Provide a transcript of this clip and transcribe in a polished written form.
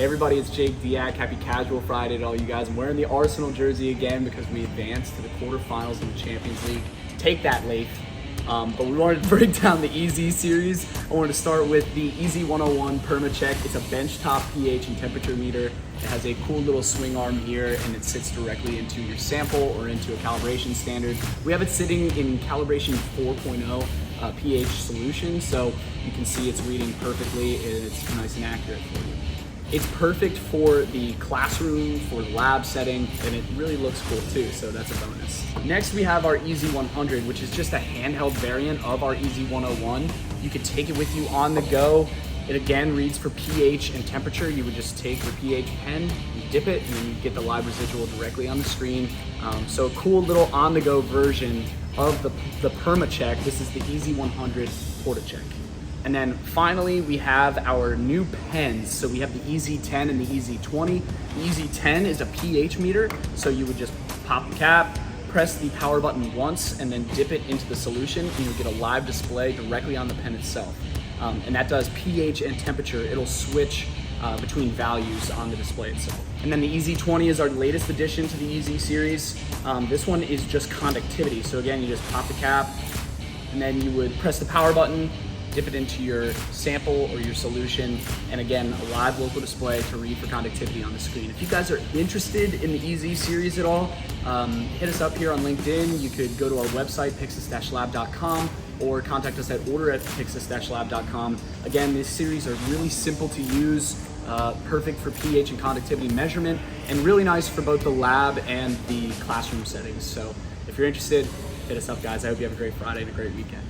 Hey everybody, it's Jake Diak. Happy Casual Friday to all you guys. I'm wearing the Arsenal jersey again because we advanced to the quarterfinals in the Champions League. Take that, Leif. But we wanted to break down the EZ series. I wanted to start with the EZ 101 PermaCheck. It's a benchtop pH and temperature meter. It has a cool little swing arm here and it sits directly into your sample or into a calibration standard. We have it sitting in calibration 4.0 pH solution, so you can see it's reading perfectly and it's nice and accurate for you. It's perfect for the classroom, for the lab setting, and it really looks cool too, so that's a bonus. Next we have our EZ 100, which is just a handheld variant of our EZ 101. You could take it with you on the go. It again reads for pH and temperature. You would just take your pH pen, you dip it, and then you get the live residual directly on the screen. So a cool little on-the-go version of the PermaCheck. This is the EZ 100 PortaCheck. And then finally, we have our new pens. So we have the EZ10 and the EZ20. The EZ10 is a pH meter. So you would just pop the cap, press the power button once, and then dip it into the solution, and you'll get a live display directly on the pen itself. And that does pH and temperature. It'll switch between values on the display itself. And then the EZ20 is our latest addition to the EZ series. This one is just conductivity. So again, you just pop the cap, and then you would press the power button, dip it into your sample or your solution, and again, a live local display to read for conductivity on the screen. If you guys are interested in the EZ series at all, hit us up here on LinkedIn. You could go to our website, pyxis-lab.com, or contact us at order@pyxis-lab.com. Again, this series are really simple to use, perfect for pH and conductivity measurement, and really nice for both the lab and the classroom settings. So if you're interested, hit us up, guys. I hope you have a great Friday and a great weekend.